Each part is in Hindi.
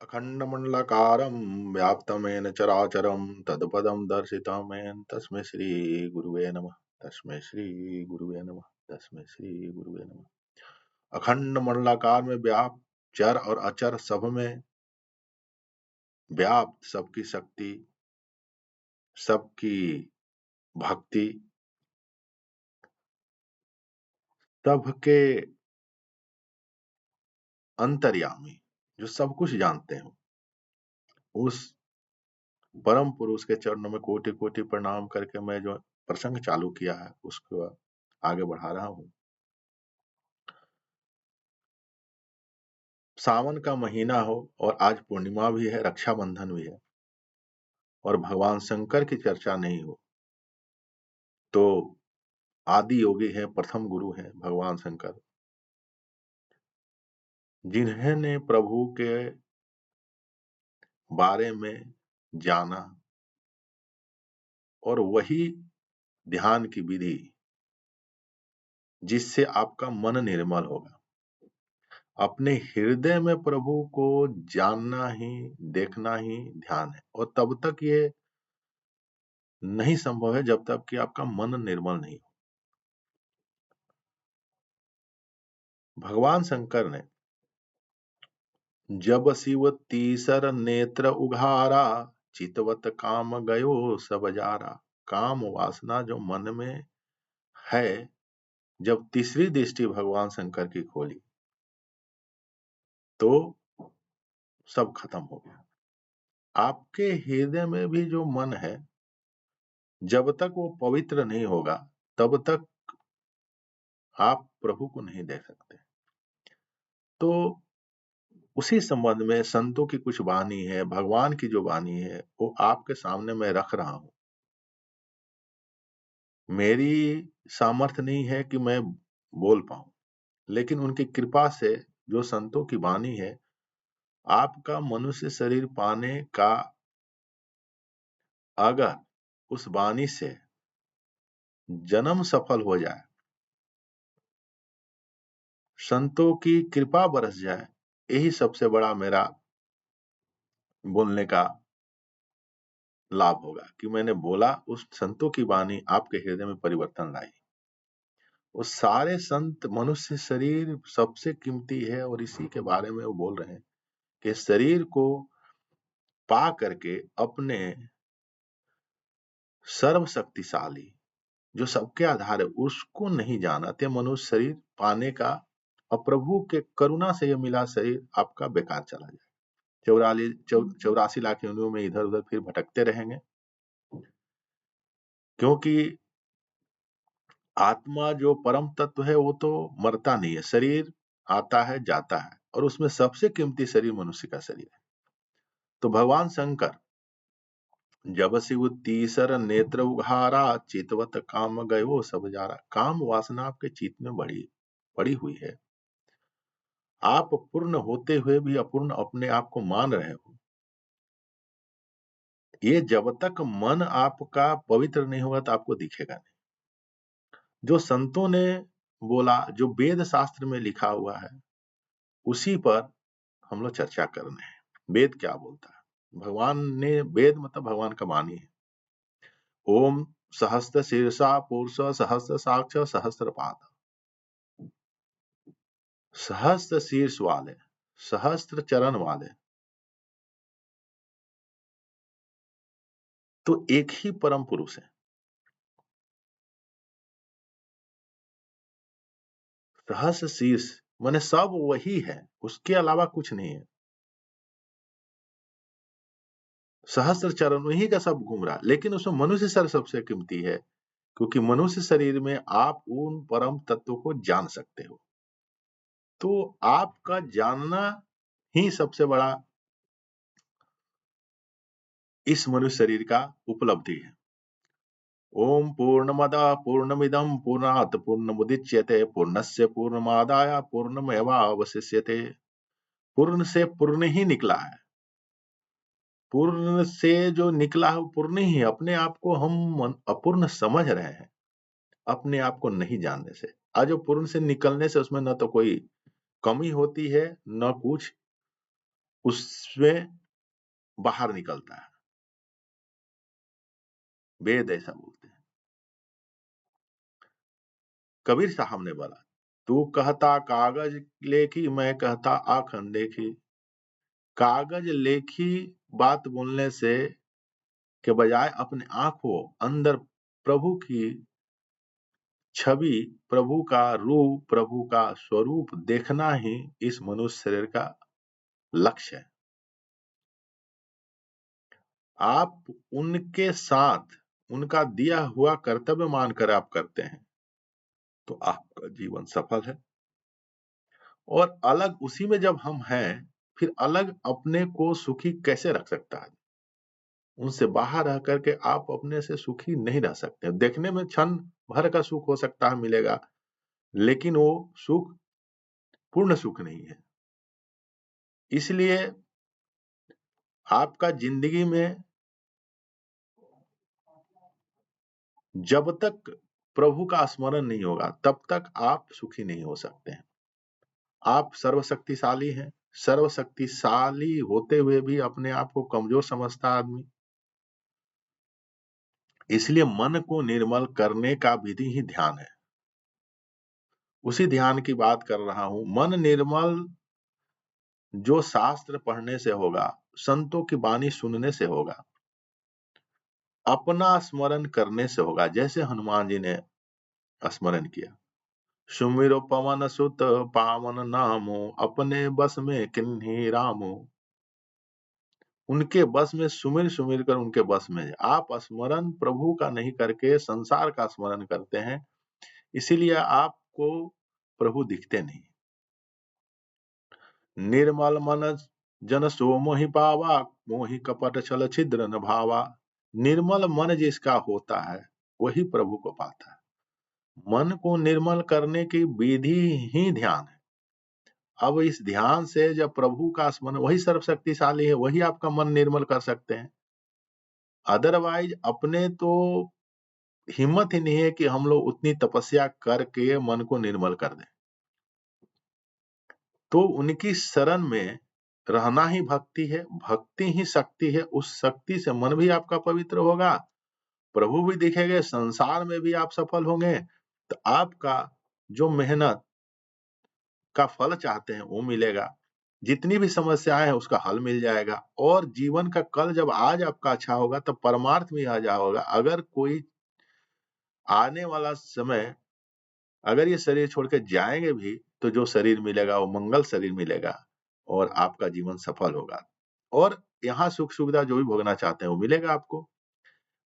अखण्डमण्डलाकारं व्याप्तमेन चराचरं तत्पदं दर्शितमेन तस्मै श्रीगुरुवे नमः। तस्मै श्रीगुरुवे नमः। तस्मै श्रीगुरुवे नमः। अखंड मंडलाकार में व्याप्त, चर और अचर सब में व्याप्त, सबकी शक्ति, सबकी भक्ति, सबके अंतर्यामी, जो सब कुछ जानते हैं, उस परम पुरुष के चरणों में कोटि कोटि प्रणाम करके मैं जो प्रसंग चालू किया है उसको आगे बढ़ा रहा हूं। सावन का महीना हो और आज पूर्णिमा भी है, रक्षाबंधन भी है, और भगवान शंकर की चर्चा नहीं हो तो आदि योगी है, प्रथम गुरु है भगवान शंकर, जिन्होंने प्रभु के बारे में जाना और वही ध्यान की विधि जिससे आपका मन निर्मल होगा। अपने हृदय में प्रभु को जानना ही, देखना ही ध्यान है, और तब तक ये नहीं संभव है जब तक कि आपका मन निर्मल नहीं हो। भगवान शंकर ने जब शिव तीसर नेत्र उघारा, चितवत काम गयो सब जारा। काम वासना जो मन में है, जब तीसरी दृष्टि भगवान शंकर की खोली तो सब खत्म हो गया। आपके हृदय में भी जो मन है, जब तक वो पवित्र नहीं होगा तब तक आप प्रभु को नहीं देख सकते। तो उसी संबंध में संतों की कुछ वाणी है, भगवान की जो वाणी है वो आपके सामने मैं रख रहा हूं। मेरी सामर्थ्य नहीं है कि मैं बोल पाऊं, लेकिन उनकी कृपा से जो संतों की वाणी है, आपका मनुष्य शरीर पाने का अगर उस वाणी से जन्म सफल हो जाए, संतों की कृपा बरस जाए, यही सबसे बड़ा मेरा बोलने का लाभ होगा कि मैंने बोला, उस संतों की वाणी आपके हृदय में परिवर्तन लाई। वो सारे संत, मनुष्य शरीर सबसे कीमती है और इसी के बारे में वो बोल रहे हैं कि शरीर को पा करके अपने सर्वशक्तिशाली जो सबके आधार है उसको नहीं जाना ते मनुष्य शरीर पाने का, और प्रभु के करुणा से यह मिला शरीर आपका बेकार चला जाए। 84 लाख योनियों में इधर उधर फिर भटकते रहेंगे, क्योंकि आत्मा जो परम तत्व है वो तो मरता नहीं है। शरीर आता है जाता है, और उसमें सबसे कीमती शरीर मनुष्य का शरीर है। तो भगवान शंकर जब शिव तीसर नेत्र उघारा, चितवत काम गयो सब जारा। काम वासना आपके चित्त में बड़ी हुई है। आप पूर्ण होते हुए भी अपूर्ण अपने आप को मान रहे हो। ये जब तक मन आपका पवित्र नहीं होगा तो आपको दिखेगा नहीं। जो संतों ने बोला, जो वेद शास्त्र में लिखा हुआ है, उसी पर हम लोग चर्चा कर रहे हैं। वेद क्या बोलता है? भगवान ने, वेद मतलब भगवान का वाणी है। ओम सहस्त्र शीर्षा पुरुष सहस्त्र साक्ष सहस्त्र पाद। सहस्त्र शीर्ष वाले, सहस्त्र चरण वाले, तो एक ही परम पुरुष है। सहस्त्र शीर्ष माने सब वही है, उसके अलावा कुछ नहीं है। सहस्त्र चरण वही का सब घूम रहा है, लेकिन उसमें मनुष्य शरीर सबसे कीमती है, क्योंकि मनुष्य शरीर में आप उन परम तत्व को जान सकते हो। तो आपका जानना ही सबसे बड़ा इस मनुष्य शरीर का उपलब्धि है। ओम पूर्णमद पूर्णमिदं पूर्णात् पूर्णमुदच्यते पूर्णस्य पूर्णमादाय पूर्णमेवावशिष्यते। पूर्ण से पूर्ण ही निकला है। पूर्ण से जो निकला है पूर्ण ही है। अपने आप को हम अपूर्ण समझ रहे हैं, अपने आप को नहीं जानने से। आज जो पूर्ण से निकलने से उसमें न तो कोई कमी होती है न कुछ, उसमें बाहर निकलता है। वेद ऐसा बोलते हैं। कबीर साहब ने बोला, तू कहता कागज लेखी, मैं कहता आखन देखी। कागज लेखी बात बोलने से के बजाय अपने आंखों अंदर प्रभु की छवि, प्रभु का रूप, प्रभु का स्वरूप देखना ही इस मनुष्य शरीर का लक्ष्य है। आप उनके साथ उनका दिया हुआ कर्तव्य मानकर आप करते हैं तो आपका जीवन सफल है। और अलग उसी में जब हम हैं, फिर अलग अपने को सुखी कैसे रख सकता है? उनसे बाहर रह करके आप अपने से सुखी नहीं रह सकते। देखने में क्षण भर का सुख हो सकता है, मिलेगा, लेकिन वो सुख पूर्ण सुख नहीं है। इसलिए आपका जिंदगी में जब तक प्रभु का स्मरण नहीं होगा तब तक आप सुखी नहीं हो सकते हैं। आप सर्वशक्तिशाली हैं, सर्वशक्तिशाली होते हुए भी अपने आप को कमजोर समझता आदमी। इसलिए मन को निर्मल करने का विधि ही ध्यान है। उसी ध्यान की बात कर रहा हूं। मन निर्मल जो शास्त्र पढ़ने से होगा, संतों की वाणी सुनने से होगा, अपना स्मरण करने से होगा। जैसे हनुमान जी ने स्मरण किया, सुमिरो पवन सुत पावन नामो, अपने बस में किन्हीं रामो। उनके बस में सुमिर सुमिर कर उनके बस में है। आप स्मरण प्रभु का नहीं करके संसार का स्मरण करते हैं, इसीलिए आपको प्रभु दिखते नहीं। निर्मल मन जन सो मोहि पावा, मोहि कपट छल छिद्र न भावा। निर्मल मन जिसका होता है वही प्रभु को पाता है। मन को निर्मल करने की विधि ही ध्यान है। अब इस ध्यान से जब प्रभु का स्मरण, वही सर्वशक्तिशाली है, वही आपका मन निर्मल कर सकते हैं। अदरवाइज अपने तो हिम्मत ही नहीं है कि हम लोग उतनी तपस्या करके मन को निर्मल कर दें। तो उनकी शरण में रहना ही भक्ति है, भक्ति ही शक्ति है। उस शक्ति से मन भी आपका पवित्र होगा, प्रभु भी दिखेंगे, संसार में भी आप सफल होंगे। तो आपका जो मेहनत का फल चाहते हैं वो मिलेगा, जितनी भी समस्याएं हैं उसका हल मिल जाएगा, और जीवन का कल जब आज आपका अच्छा होगा तब परमार्थ भी आ जाओगा। अगर कोई आने वाला समय अगर ये शरीर छोड़ के जाएंगे भी तो जो शरीर मिलेगा वो मंगल शरीर मिलेगा और आपका जीवन सफल होगा। और यहाँ सुख सुविधा जो भी भोगना चाहते हैं वो मिलेगा आपको।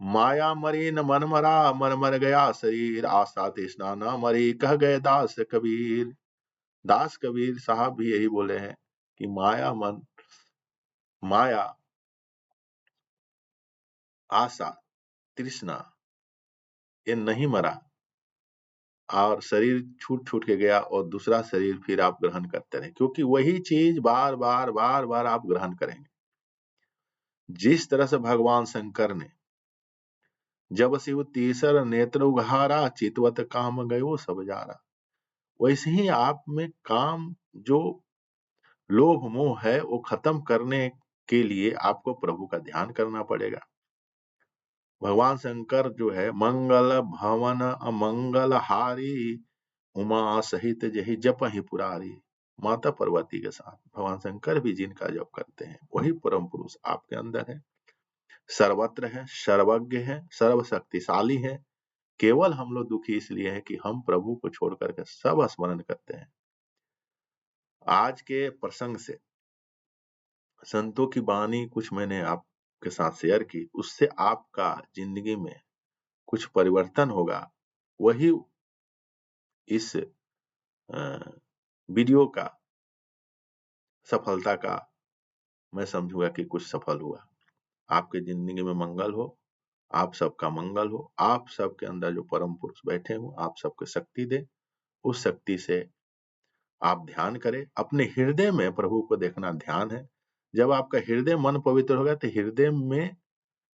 माया मरी न मन मरा, मन मर गया शरीर, आशा तृष्णा न मरी, कह गए दास कबीर। दास कबीर साहब भी यही बोले हैं कि माया, आशा, तृष्णा ये नहीं मरा, और शरीर छूट छूट के गया और दूसरा शरीर फिर आप ग्रहण करते रहे, क्योंकि वही चीज बार बार बार बार आप ग्रहण करेंगे। जिस तरह से भगवान शंकर ने जब शिव तीसर नेत्र उघारा, चितवत काम गयो सब जारा, वैसे ही आप में काम जो लोभ मोह है वो खत्म करने के लिए आपको प्रभु का ध्यान करना पड़ेगा। भगवान शंकर जो है मंगल भवन अमंगल हारी, उमा सहित जही जप ही पुरारी। माता पार्वती के साथ भगवान शंकर भी जिनका जप करते हैं वही परम पुरुष आपके अंदर है, सर्वत्र है, सर्वज्ञ है, सर्वशक्तिशाली है। केवल हम लोग दुखी इसलिए हैं कि हम प्रभु को छोड़ करके सब स्मरण करते हैं। आज के प्रसंग से संतों की वाणी कुछ मैंने आपके साथ शेयर की, उससे आपका जिंदगी में कुछ परिवर्तन होगा। वही इस वीडियो का सफलता का मैं समझूंगा कि कुछ सफल हुआ। आपके जिंदगी में मंगल हो, आप सबका मंगल हो, आप सबके अंदर जो परम पुरुष बैठे हो आप सबको शक्ति दे। उस शक्ति से आप ध्यान करें, अपने हृदय में प्रभु को देखना ध्यान है। जब आपका हृदय मन पवित्र होगा तो हृदय में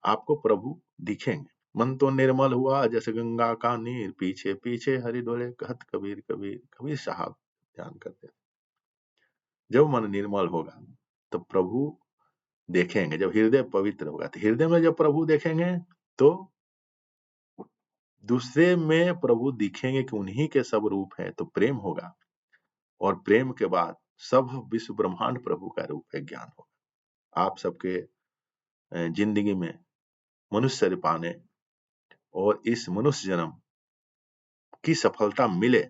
आपको प्रभु दिखेंगे। मन तो निर्मल हुआ जैसे गंगा का नीर, पीछे पीछे हरि डोले, कहत कबीर कबीर। कबीर साहब ध्यान करते, जब मन निर्मल होगा तो प्रभु देखेंगे। जब हृदय पवित्र होगा तो हृदय में जब प्रभु देखेंगे तो दूसरे में प्रभु दिखेंगे कि उन्हीं के सब रूप है, तो प्रेम होगा और प्रेम के बाद सब विश्व ब्रह्मांड प्रभु का रूप है, ज्ञान होगा। आप सबके जिंदगी में मनुष्य शरीर पाने और इस मनुष्य जन्म की सफलता मिले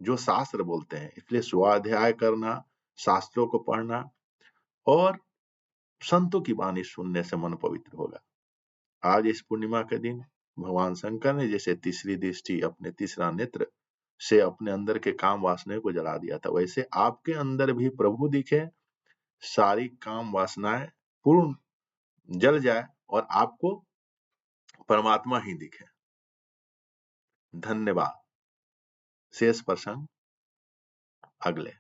जो शास्त्र बोलते हैं। इसलिए स्वाध्याय करना, शास्त्रों को पढ़ना और संतों की वाणी सुनने से मन पवित्र होगा। आज इस पूर्णिमा के दिन भगवान शंकर ने जैसे तीसरी दृष्टि, अपने तीसरा नेत्र से अपने अंदर के काम वासना को जला दिया था, वैसे आपके अंदर भी प्रभु दिखे, सारी काम वासनाएं पूर्ण जल जाए और आपको परमात्मा ही दिखे। धन्यवाद। शेष प्रसंग अगले।